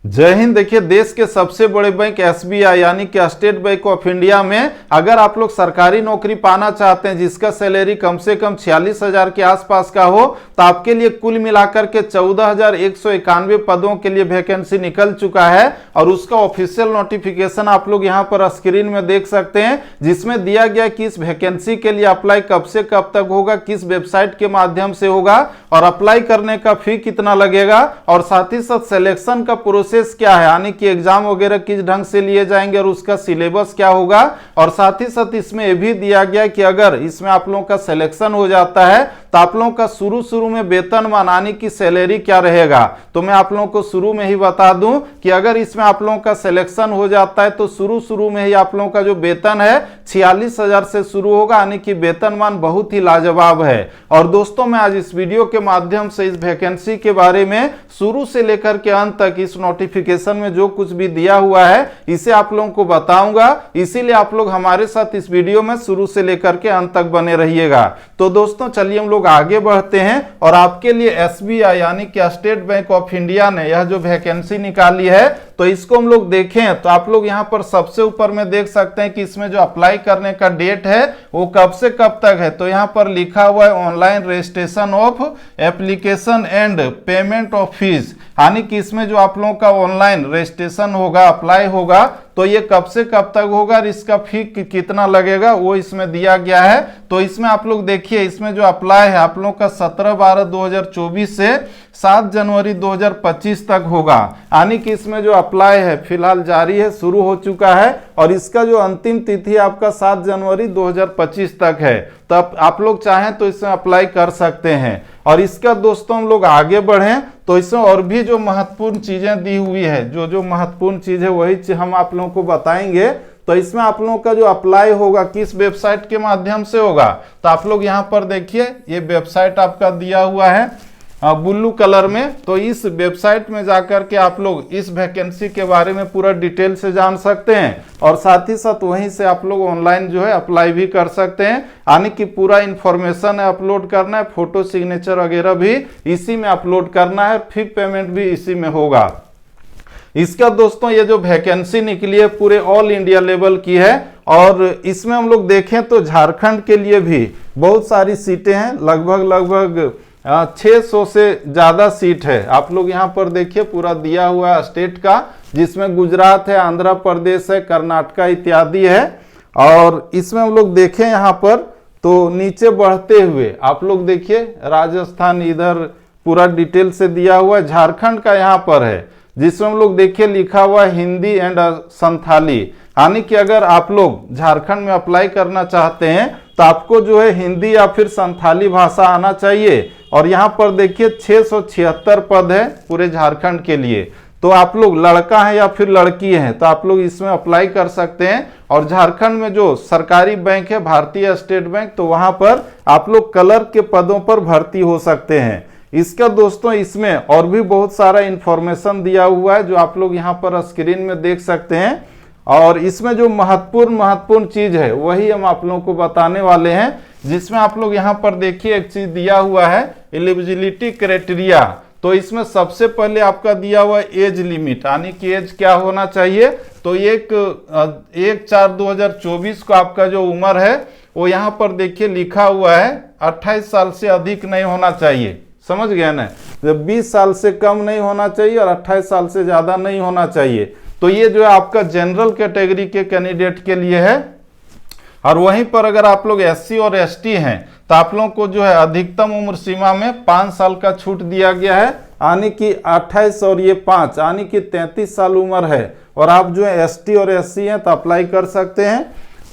जय हिंद। देखिए, देश के सबसे बड़े बैंक एसबीआई यानी कि स्टेट बैंक ऑफ इंडिया में अगर आप लोग सरकारी नौकरी पाना चाहते हैं जिसका सैलरी कम से कम 46,000 के आसपास का हो, तो आपके लिए कुल मिलाकर के 14,191 पदों के लिए वैकेंसी निकल चुका है और उसका ऑफिशियल नोटिफिकेशन आप लोग यहां पर स्क्रीन में देख सकते हैं, जिसमें दिया गया कि इस वैकेंसी के लिए अप्लाई कब से कब तक होगा, किस वेबसाइट के माध्यम से होगा और अप्लाई करने का फी कितना लगेगा और साथ ही साथ सिलेक्शन का प्रोसेस क्या है, यानी कि एग्जाम वगैरह किस ढंग से लिए जाएंगे और उसका सिलेबस क्या होगा। और साथ ही साथ इसमें यह भी दिया गया कि अगर इसमें आप लोगों का सिलेक्शन हो जाता है तो आप लोगों का शुरू में वेतनमान यानी कि सैलरी क्या रहेगा। तो मैं आप लोगों को शुरू में ही बता दूं कि अगर इसमें आप लोगों का सिलेक्शन हो जाता है तो शुरू में ही आप लोगों का जो वेतन है 46,000 से शुरू होगा, यानी कि वेतनमान बहुत ही लाजवाब है। और दोस्तों, मैं आज इस वीडियो के माध्यम से इस वैकेंसी के बारे में शुरू से लेकर के अंत तक इस नोटिफिकेशन में जो कुछ भी दिया हुआ है इसे आप लोगों को बताऊंगा, इसीलिए आप लोग हमारे साथ इस वीडियो में शुरू से लेकर के अंत तक बने रहिएगा। तो दोस्तों, चलिए हम लोग आगे बढ़ते हैं और आपके लिए एसबीआई यानी कि स्टेट बैंक ऑफ इंडिया ने यह जो वैकेंसी निकाली है तो इसको हम लोग देखें तो आप लोग यहां पर सबसे ऊपर में देख सकते हैं कि इसमें जो अप्लाई करने का डेट है वो कब से कब तक है। तो यहां पर लिखा हुआ है online registration of application and payment of fees, यानी कि इसमें जो आप लोगों का ऑनलाइन रजिस्ट्रेशन होगा, अप्लाई होगा, तो ये कब से कब तक होगा और इसका फी कितना लगेगा वो इसमें दिया गया है। तो इसमें आप लोग देखिए, इसमें जो अप्लाई है आप लोग का 17/12/2024 से 7 जनवरी 2025 तक होगा, यानी कि इसमें जो अप्लाई है फिलहाल जारी है, शुरू हो चुका है और इसका जो अंतिम तिथि आपका 7 जनवरी 2025 तक है। तब आप लोग चाहें तो इसमें अप्लाई कर सकते हैं। और इसका दोस्तों हम लोग आगे बढ़ें तो इसमें और भी जो महत्वपूर्ण चीजें दी हुई है, जो महत्वपूर्ण चीज है वही चीज हम आप लोगों को बताएंगे। तो इसमें आप लोगों का जो अप्लाई होगा किस वेबसाइट के माध्यम से होगा, तो आप लोग यहाँ पर देखिए ये वेबसाइट आपका दिया हुआ है ब्लू कलर में। तो इस वेबसाइट में जाकर के आप लोग इस वैकेंसी के बारे में पूरा डिटेल से जान सकते हैं और साथ ही साथ वहीं से आप लोग ऑनलाइन जो है अप्लाई भी कर सकते हैं, यानी कि पूरा इंफॉर्मेशन है अपलोड करना है, फोटो सिग्नेचर वगैरह भी इसी में अपलोड करना है, फी पेमेंट भी इसी में होगा। इसका दोस्तों ये जो वैकेंसी निकली है पूरे ऑल इंडिया लेवल की है और इसमें हम लोग देखें तो झारखंड के लिए भी बहुत सारी सीटें हैं, लगभग 600 से ज्यादा सीट है। आप लोग यहाँ पर देखिए पूरा दिया हुआ है स्टेट का, जिसमें गुजरात है, आंध्र प्रदेश है, कर्नाटका इत्यादि है। और इसमें हम लोग देखें यहाँ पर तो नीचे बढ़ते हुए आप लोग देखिए राजस्थान इधर पूरा डिटेल से दिया हुआ है। झारखंड का यहाँ पर है जिसमें हम लोग देखिए लिखा हुआ है हिंदी एंड संथाली, यानी कि अगर आप लोग झारखंड में अप्लाई करना चाहते हैं तो आपको जो है हिंदी या फिर संथाली भाषा आना चाहिए। और यहाँ पर देखिए 676 पद है पूरे झारखंड के लिए। तो आप लोग लड़का है या फिर लड़की है तो आप लोग इसमें अप्लाई कर सकते हैं। और झारखंड में जो सरकारी बैंक है भारतीय स्टेट बैंक, तो वहां पर आप लोग क्लर्क के पदों पर भर्ती हो सकते हैं। इसका दोस्तों इसमें और भी बहुत सारा इंफॉर्मेशन दिया हुआ है जो आप लोग यहाँ पर स्क्रीन में देख सकते हैं। और इसमें जो महत्वपूर्ण चीज है वही हम आप लोगों को बताने वाले हैं, जिसमें आप लोग यहाँ पर देखिए एक चीज दिया हुआ है एलिजिबिलिटी क्राइटेरिया। तो इसमें सबसे पहले आपका दिया हुआ है एज लिमिट, यानी कि एज क्या होना चाहिए। तो 1/4/2024 को आपका जो उम्र है वो यहाँ पर देखिए लिखा हुआ है 28 साल से अधिक नहीं होना चाहिए, समझ गए ना। 20 साल से कम नहीं होना चाहिए और 28 साल से ज्यादा नहीं होना चाहिए। तो ये जो है आपका जनरल कैटेगरी के कैंडिडेट के लिए है। और वहीं पर अगर आप लोग एससी और एसटी हैं तो आप लोगों को जो है अधिकतम उम्र सीमा में 5 साल का छूट दिया गया है, यानी कि 28 और ये 5 यानी कि 33 साल उम्र है। और आप जो है एसटी और एससी हैं तो अप्लाई कर सकते हैं।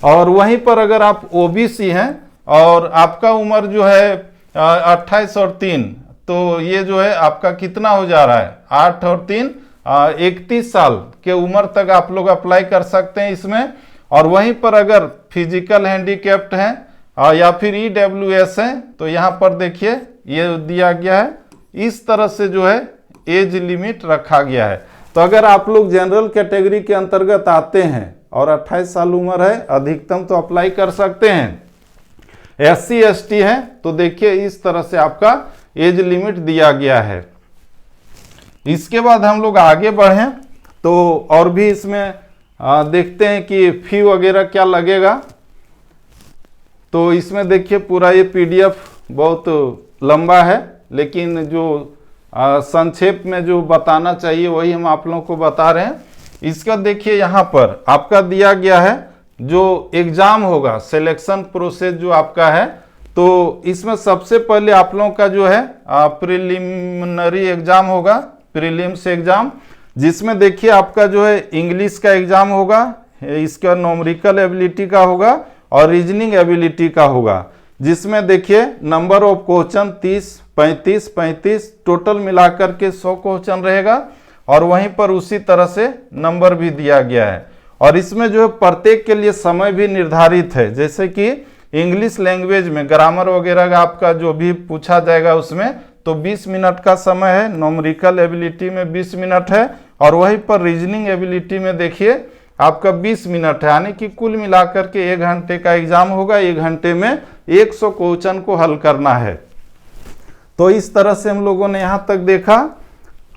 और वहीं पर अगर आप ओबीसी हैं और आपका उम्र जो है 28 और 3, तो ये जो है आपका कितना हो जा रहा है 8 और 3 31 साल के उम्र तक आप लोग अप्लाई कर सकते हैं इसमें। और वहीं पर अगर फिजिकल हैंडीकैप्ड हैं या फिर ईडब्ल्यूएस हैं तो यहाँ पर देखिए ये दिया गया है, इस तरह से जो है एज लिमिट रखा गया है। तो अगर आप लोग जनरल कैटेगरी के अंतर्गत आते हैं और 28 साल उम्र है अधिकतम तो अप्लाई कर सकते हैं। एससी एसटी है तो देखिए इस तरह से आपका एज लिमिट दिया गया है। इसके बाद हम लोग आगे बढ़ें तो और भी इसमें देखते हैं कि फी वगैरह क्या लगेगा। तो इसमें देखिए पूरा ये पीडीएफ बहुत लंबा है, लेकिन जो संक्षेप में जो बताना चाहिए वही हम आप लोगों को बता रहे हैं। इसका देखिए यहाँ पर आपका दिया गया है जो एग्जाम होगा, सिलेक्शन प्रोसेस जो आपका है। तो इसमें सबसे पहले आप लोगों का जो है प्रिलिमिनरी एग्जाम होगा, प्रीलिम्स एग्जाम, जिसमें देखिए आपका जो है इंग्लिश का एग्जाम होगा, इसका न्यूमेरिकल एबिलिटी का होगा और रीजनिंग एबिलिटी का होगा, जिसमें देखिए नंबर ऑफ क्वेश्चन 30, 35, 35 टोटल मिलाकर के 100 क्वेश्चन रहेगा और वहीं पर उसी तरह से नंबर भी दिया गया है। और इसमें जो है प्रत्येक के लिए समय भी निर्धारित है, जैसे कि इंग्लिश लैंग्वेज में ग्रामर वगैरह का आपका जो भी पूछा जाएगा उसमें तो 20 मिनट का समय है, न्यूमेरिकल एबिलिटी में 20 मिनट है और वहीं पर रीजनिंग एबिलिटी में देखिए आपका 20 मिनट है, यानी कि कुल मिलाकर के 1 घंटे का एग्जाम होगा। 1 घंटे में 100 क्वेश्चन को हल करना है। तो इस तरह से हम लोगों ने यहाँ तक देखा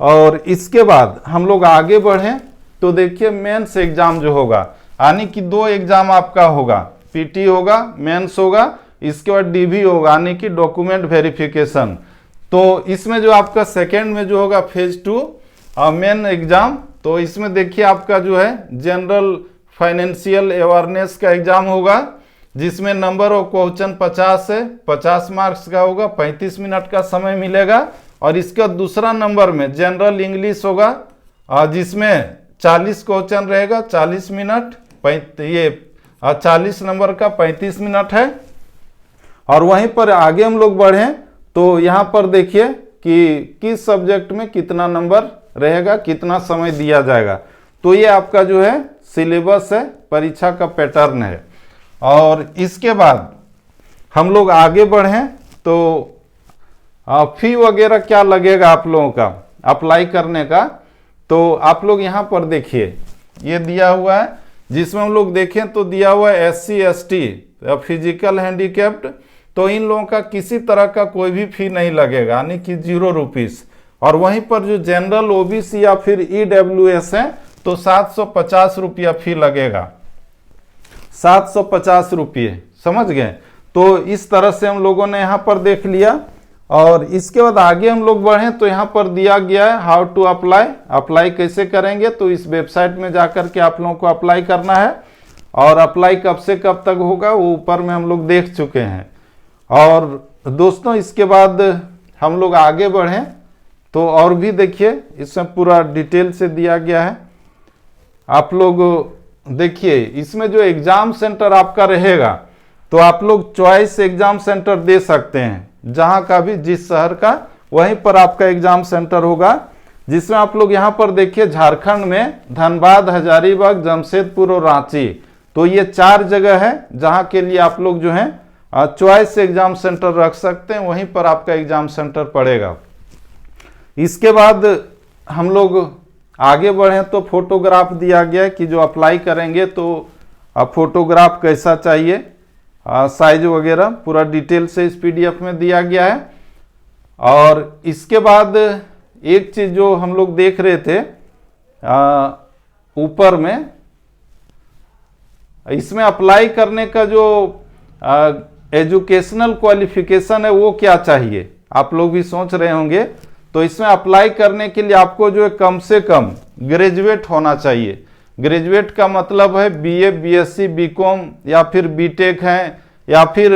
और इसके बाद हम लोग आगे बढ़े तो देखिए मेंस एग्जाम जो होगा, यानी कि 2 एग्जाम आपका होगा, पीटी होगा, मेंस होगा, इसके बाद डीवी होगा, यानी कि डॉक्यूमेंट वेरिफिकेशन। तो इसमें जो आपका सेकेंड में जो होगा फेज 2 मेन एग्जाम, तो इसमें देखिए आपका जो है जनरल फाइनेंशियल अवेयरनेस का एग्जाम होगा, जिसमें नंबर ऑफ क्वेश्चन 50 है, 50 मार्क्स का होगा, 35 मिनट का समय मिलेगा। और इसका दूसरा नंबर में जनरल इंग्लिश होगा, जिसमें 40 क्वेश्चन रहेगा, 40 मिनट, ये 40 नंबर का 35 मिनट है। और वहीं पर आगे हम लोग बढ़े तो यहाँ पर देखिए कि किस सब्जेक्ट में कितना नंबर रहेगा, कितना समय दिया जाएगा। तो ये आपका जो है सिलेबस है, परीक्षा का पैटर्न है। और इसके बाद हम लोग आगे बढ़ें तो फी वगैरह क्या लगेगा आप लोगों का अप्लाई करने का, तो आप लोग यहाँ पर देखिए ये दिया हुआ है, जिसमें हम लोग देखें तो दिया हुआ है SC ST फिजिकल हैंडीकैप्ड, तो इन लोगों का किसी तरह का कोई भी फी नहीं लगेगा, यानी कि 0 रुपीस। और वहीं पर जो जनरल OBC या फिर EWS है तो 750 रुपया फी लगेगा, 750 रुपये, समझ गए। तो इस तरह से हम लोगों ने यहाँ पर देख लिया। और इसके बाद आगे हम लोग बढ़ें तो यहाँ पर दिया गया है हाउ टू अप्लाई, अप्लाई कैसे करेंगे। तो इस वेबसाइट में जाकर के आप लोगों को अप्लाई करना है और अप्लाई कब से कब तक होगा वो ऊपर में हम लोग देख चुके हैं। और दोस्तों इसके बाद हम लोग आगे बढ़ें तो और भी देखिए इसमें पूरा डिटेल से दिया गया है। आप लोग देखिए इसमें जो एग्जाम सेंटर आपका रहेगा तो आप लोग चॉइस एग्जाम सेंटर दे सकते हैं, जहां का भी जिस शहर का वहीं पर आपका एग्जाम सेंटर होगा, जिसमें आप लोग यहाँ पर देखिए झारखंड में धनबाद, हजारीबाग, जमशेदपुर और रांची, तो ये 4 जगह है जहां के लिए आप लोग जो है चॉइस एग्जाम सेंटर रख सकते हैं, वहीं पर आपका एग्जाम सेंटर पड़ेगा। इसके बाद हम लोग आगे बढ़े तो फोटोग्राफ दिया गया है कि जो अप्लाई करेंगे तो फोटोग्राफ कैसा चाहिए, साइज वगैरह पूरा डिटेल से इस PDF में दिया गया है। और इसके बाद एक चीज जो हम लोग देख रहे थे ऊपर में, इसमें अप्लाई करने का जो एजुकेशनल क्वालिफिकेशन है वो क्या चाहिए, आप लोग भी सोच रहे होंगे। तो इसमें अप्लाई करने के लिए आपको जो है कम से कम ग्रेजुएट होना चाहिए। ग्रेजुएट का मतलब है BA, BSc, BCom या फिर BTech है या फिर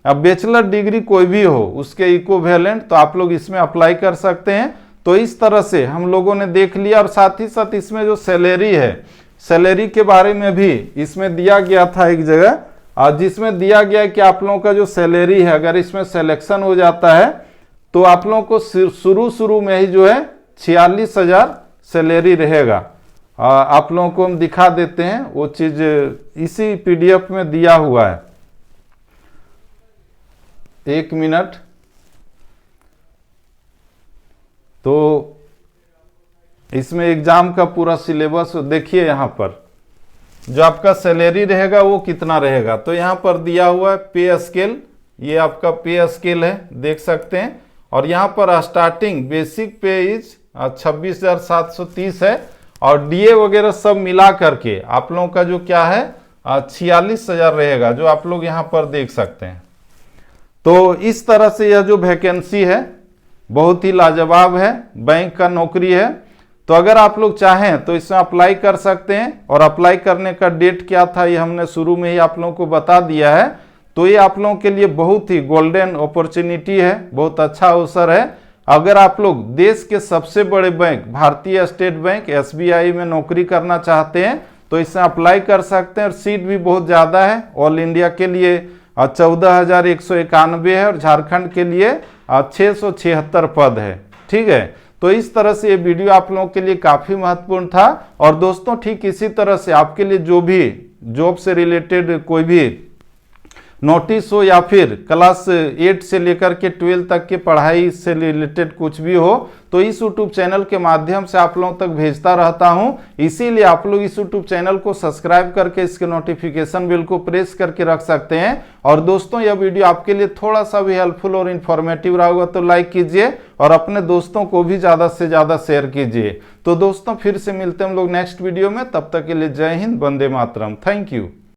बैचलर डिग्री कोई भी हो उसके इक्विवेलेंट, तो आप लोग इसमें अप्लाई कर सकते हैं। तो इस तरह से हम लोगों ने देख लिया। और साथ ही साथ इसमें जो सैलरी है, सैलरी के बारे में भी इसमें दिया गया था एक जगह, जिसमें दिया गया है कि आप लोगों का जो सैलरी है अगर इसमें सिलेक्शन हो जाता है तो आप लोगों को शुरू में ही जो है 46,000 सैलरी रहेगा। आप लोगों को हम दिखा देते हैं, वो चीज इसी PDF में दिया हुआ है। 1 मिनट। तो इसमें एग्जाम का पूरा सिलेबस देखिए, यहाँ पर जो आपका सैलरी रहेगा वो कितना रहेगा। तो यहाँ पर दिया हुआ है पे स्केल, ये आपका पे स्केल है, देख सकते हैं। और यहाँ पर स्टार्टिंग बेसिक पे इज 26,730 है और डीए वगैरह सब मिला करके आप लोगों का जो क्या है 46,000 रहेगा, जो आप लोग यहाँ पर देख सकते हैं। तो इस तरह से यह जो वैकेंसी है बहुत ही लाजवाब है, बैंक का नौकरी है। तो अगर आप लोग चाहें तो इसमें अप्लाई कर सकते हैं, और अप्लाई करने का डेट क्या था ये हमने शुरू में ही आप लोगों को बता दिया है। तो ये आप लोगों के लिए बहुत ही गोल्डन अपॉर्चुनिटी है, बहुत अच्छा अवसर है। अगर आप लोग देश के सबसे बड़े बैंक भारतीय स्टेट बैंक SBI में नौकरी करना चाहते हैं तो इसमें अप्लाई कर सकते हैं, और सीट भी बहुत ज़्यादा है। ऑल इंडिया के लिए 14,191 है और झारखंड के लिए 676 पद है। ठीक है, तो इस तरह से ये वीडियो आप लोगों के लिए काफ़ी महत्वपूर्ण था। और दोस्तों ठीक इसी तरह से आपके लिए जो भी जॉब से रिलेटेड कोई भी नोटिस हो या फिर क्लास 8 से लेकर के 12 तक की पढ़ाई से रिलेटेड कुछ भी हो तो इस यूट्यूब चैनल के माध्यम से आप लोगों तक भेजता रहता हूं। इसीलिए आप लोग इस यूट्यूब चैनल को सब्सक्राइब करके इसके नोटिफिकेशन बिल को प्रेस करके रख सकते हैं। और दोस्तों यह वीडियो आपके लिए थोड़ा सा भी हेल्पफुल और इन्फॉर्मेटिव रहा होगा तो लाइक कीजिए और अपने दोस्तों को भी ज़्यादा से ज़्यादा शेयर कीजिए। तो दोस्तों फिर से मिलते हैं हम लोग नेक्स्ट वीडियो में, तब तक के लिए जय हिंद, वंदे मातरम, थैंक यू।